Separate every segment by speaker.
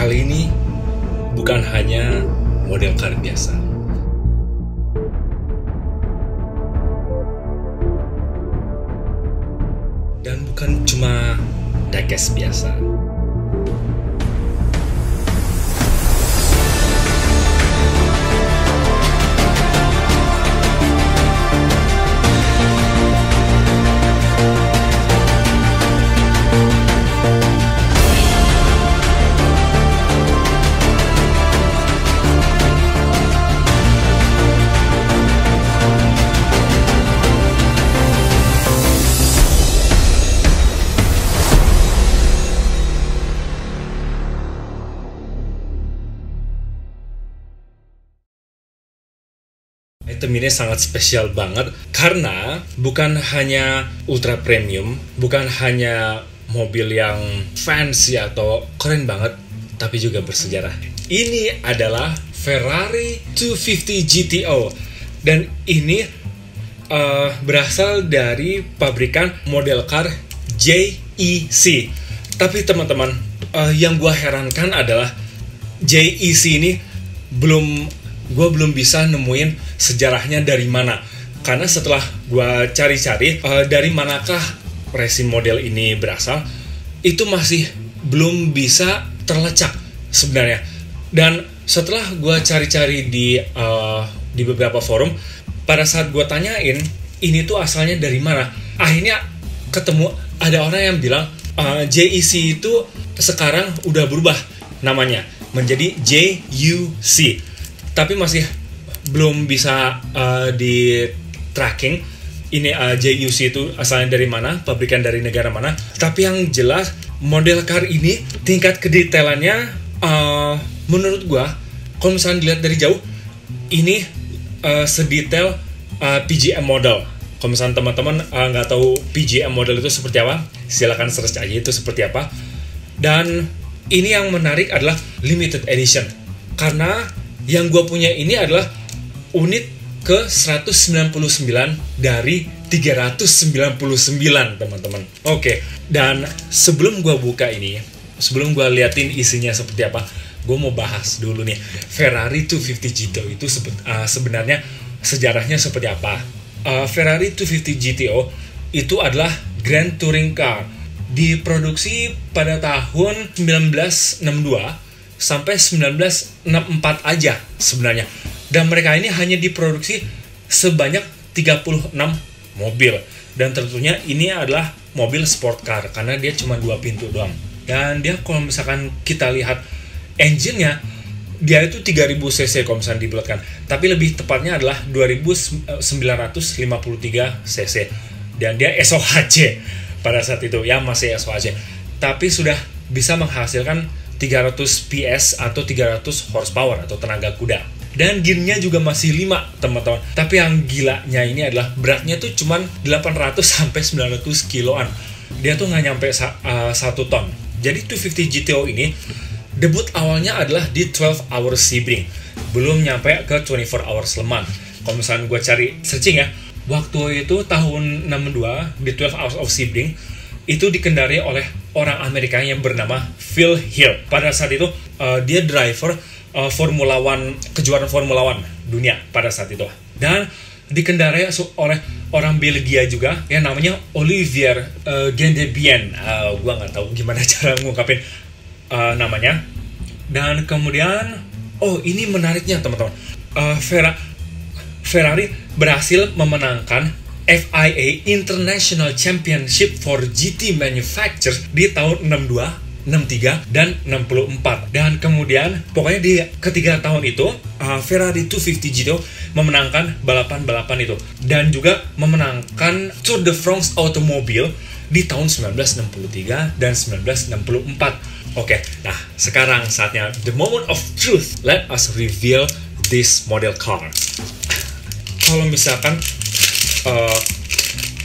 Speaker 1: kali ini bukan hanya model car biasa. Dan bukan cuma diecast biasa. Item ini sangat spesial banget karena bukan hanya ultra premium, bukan hanya mobil yang fancy atau keren banget, tapi juga bersejarah. Ini adalah Ferrari 250 GTO dan ini berasal dari pabrikan model car JEC. Tapi teman-teman, yang gua herankan adalah JEC ini gue belum bisa nemuin sejarahnya dari mana. Karena setelah gue cari-cari dari manakah resin model ini berasal, itu masih belum bisa terlacak sebenarnya. Dan setelah gue cari-cari di beberapa forum, pada saat gue tanyain ini tuh asalnya dari mana, akhirnya ketemu ada orang yang bilang JEC itu sekarang udah berubah namanya menjadi JUC. Tapi masih belum bisa di tracking ini JUC itu asalnya dari mana, pabrikan dari negara mana. Tapi yang jelas model car ini tingkat kedetailannya menurut gua kalau misalnya dilihat dari jauh ini sedetail PGM model. Kalau misalnya teman-teman nggak tahu PGM model itu seperti apa, silakan search aja itu seperti apa. Dan ini yang menarik adalah limited edition karena yang gue punya ini adalah unit ke 199 dari 399 teman-teman. Oke, dan sebelum gue buka ini, sebelum gue liatin isinya seperti apa, gue mau bahas dulu nih Ferrari 250 GTO itu sebenarnya sejarahnya seperti apa. Ferrari 250 GTO itu adalah Grand Touring Car, diproduksi pada tahun 1962 sampai 1964 aja sebenarnya. Dan mereka ini hanya diproduksi sebanyak 36 mobil. Dan tentunya ini adalah mobil sport car karena dia cuma 2 pintu doang. Dan dia kalau misalkan kita lihat engine-nya, dia itu 3000 cc kalau misalkan dibulatkan. Tapi lebih tepatnya adalah 2953 cc. Dan dia SOHC pada saat itu, ya masih SOHC. Tapi sudah bisa menghasilkan 300 PS atau 300 horsepower atau tenaga kuda. Dan gearnya juga masih 5 teman-teman. Tapi yang gilanya ini adalah beratnya tuh cuman 800 sampai 900 kiloan. Dia tuh nggak nyampe 1 ton. Jadi 250 GTO ini debut awalnya adalah di 12 hours Sebring, belum nyampe ke 24 hours Le Mans. Kalau misalnya gue cari searching ya, waktu itu tahun 62 di 12 hours of Sebring itu dikendarai oleh orang Amerika yang bernama Phil Hill. Pada saat itu dia driver Formula One, kejuaraan Formula One dunia pada saat itu. Dan dikendarai oleh orang Belgia juga yang namanya Olivier Gendebien. Gua nggak tahu gimana cara ngungkapin namanya. Dan kemudian, ini menariknya teman-teman. Ferrari berhasil memenangkan FIA International Championship for GT Manufacturers di tahun 62, 63, dan 64. Dan kemudian, pokoknya di ketiga tahun itu, Ferrari 250 GTO memenangkan balapan-balapan itu. Dan juga memenangkan Tour de France Automobile di tahun 1963 dan 1964. Oke, nah sekarang saatnya the moment of truth. Let us reveal this model car. Kalau misalkan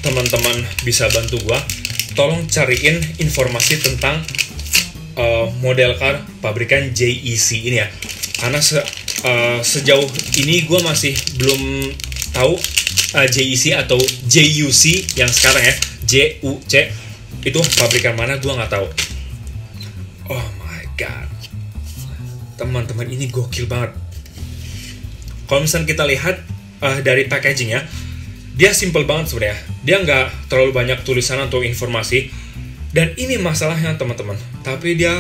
Speaker 1: teman-teman bisa bantu gua, tolong cariin informasi tentang model car pabrikan JEC ini ya, karena sejauh ini gua masih belum tahu JEC atau JUC yang sekarang ya, JUC itu pabrikan mana gua nggak tahu. Oh my god, teman-teman, ini gokil banget. Kalau misalnya kita lihat dari packaging ya, dia simple banget sebenarnya. Dia nggak terlalu banyak tulisan atau informasi. Dan ini masalahnya teman-teman. Tapi dia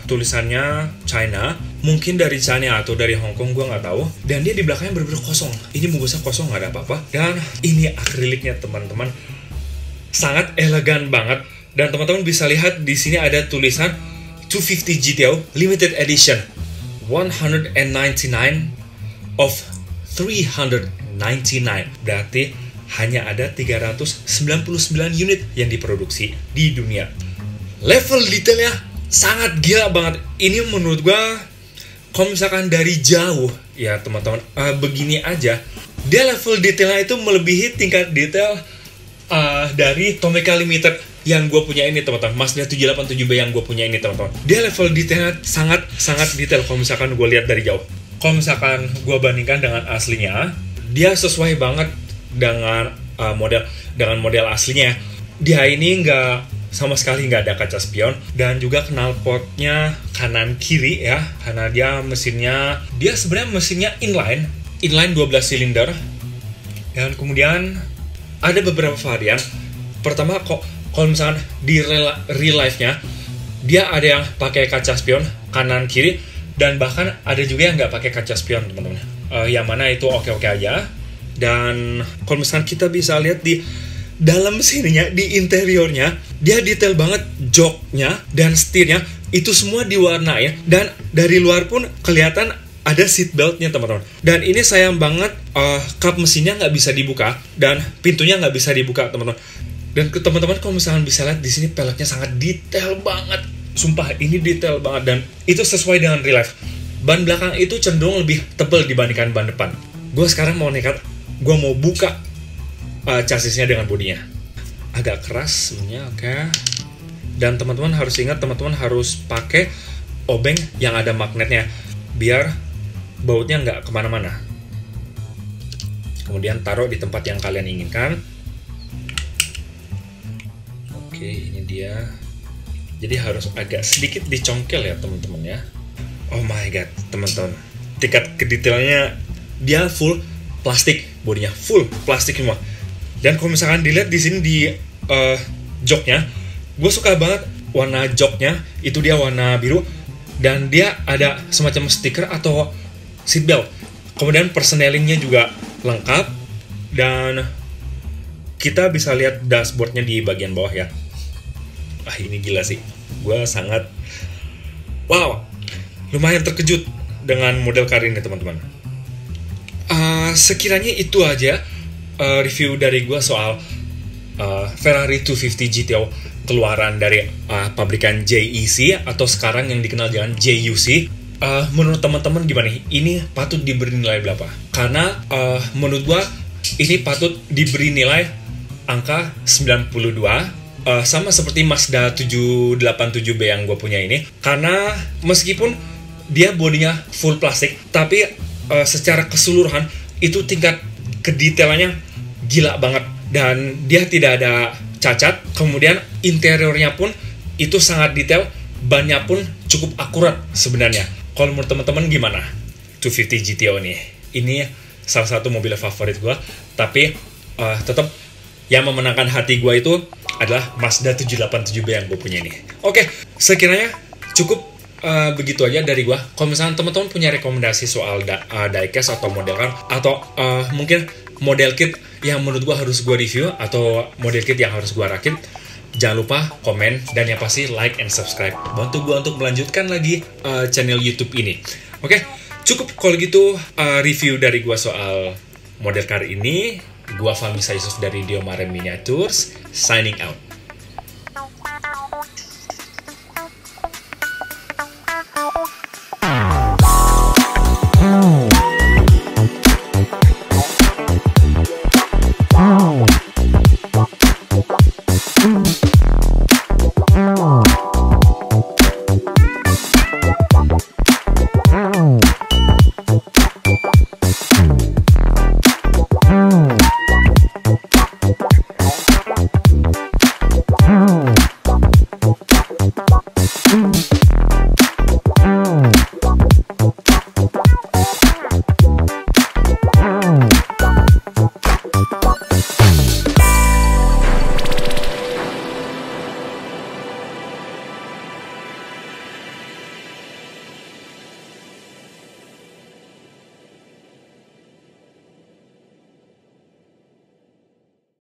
Speaker 1: tulisannya China, mungkin dari China atau dari Hong Kong, gue nggak tahu. Dan dia di belakangnya bener-bener kosong. Ini bungkusnya kosong, nggak ada apa-apa. Dan ini akriliknya teman-teman, sangat elegan banget. Dan teman-teman bisa lihat di sini ada tulisan 250 GTO Limited Edition 199 of 399. Berarti hanya ada 399 unit yang diproduksi di dunia. Level detailnya sangat gila banget. Ini menurut gua, kalau misalkan dari jauh ya teman-teman, begini aja, dia level detailnya itu melebihi tingkat detail dari Tomica Limited yang gue punya ini teman-teman, Mazda 787B yang gue punya ini teman-teman. Dia level detailnya sangat detail kalau misalkan gue lihat dari jauh. Kalau misalkan gue bandingkan dengan aslinya, dia sesuai banget dengan model aslinya. Dia ini sama sekali nggak ada kaca spion, dan juga knalpotnya kanan kiri ya, karena dia sebenarnya mesinnya inline 12 silinder. Dan kemudian ada beberapa varian. Pertama, kalau misalkan di real life-nya, dia ada yang pakai kaca spion kanan kiri, dan bahkan ada juga yang nggak pakai kaca spion teman-teman. Yang mana itu oke-oke aja. Dan kalau misalkan kita bisa lihat di dalam mesinnya, di interiornya, dia detail banget. Joknya dan setirnya itu semua diwarnai, dan dari luar pun kelihatan ada seat beltnya teman-teman. Dan ini sayang banget, kap mesinnya nggak bisa dibuka dan pintunya nggak bisa dibuka teman-teman. Dan teman-teman kalau misalkan bisa lihat di sini, peleknya sangat detail banget. Sumpah ini detail banget, dan itu sesuai dengan real life. Ban belakang itu cenderung lebih tebal dibandingkan ban depan. Gue sekarang mau buka chassisnya dengan bodinya. Agak keras sebenarnya, oke. Dan teman-teman harus ingat, teman-teman harus pakai obeng yang ada magnetnya, biar bautnya nggak kemana-mana. Kemudian taruh di tempat yang kalian inginkan. Oke, ini dia. Jadi harus agak sedikit dicongkel ya teman-teman ya. Oh my god, teman-teman. Tingkat kedetailnya, dia full plastik, bodinya full plastik semua. Dan kalau misalkan dilihat di sini di joknya, gue suka banget warna joknya. Itu dia warna biru, dan dia ada semacam stiker atau seatbelt. Kemudian persnelingnya juga lengkap, dan kita bisa lihat dashboardnya di bagian bawah ya. Ini gila sih, gue sangat lumayan terkejut dengan model car ini teman-teman. Sekiranya itu aja review dari gue soal Ferrari 250 GTO keluaran dari pabrikan JEC, atau sekarang yang dikenal dengan JUC. Menurut teman-teman gimana nih? Ini patut diberi nilai berapa? Karena menurut gue ini patut diberi nilai angka 92. Sama seperti Mazda 787B yang gue punya ini. Karena meskipun dia bodinya full plastik, tapi secara keseluruhan itu tingkat kedetailannya gila banget. Dan dia tidak ada cacat. Kemudian interiornya pun itu sangat detail. Bannya pun cukup akurat sebenarnya. Kalau menurut teman-teman gimana 250 GTO nih? Ini salah satu mobil favorit gue. Tapi tetap yang memenangkan hati gue itu adalah Mazda 787B yang gue punya ini. Oke, sekiranya cukup begitu aja dari gue. Kalau misalnya teman-teman punya rekomendasi soal diecast atau model car, atau mungkin model kit yang menurut gue harus gue review, atau model kit yang harus gue rakit, jangan lupa komen, dan yang pasti like and subscribe. Bantu gue untuk melanjutkan lagi channel YouTube ini. Oke, cukup kalau gitu review dari gue soal model car ini. Gua Fahmi Yusuf dari Diomare Miniatures, signing out.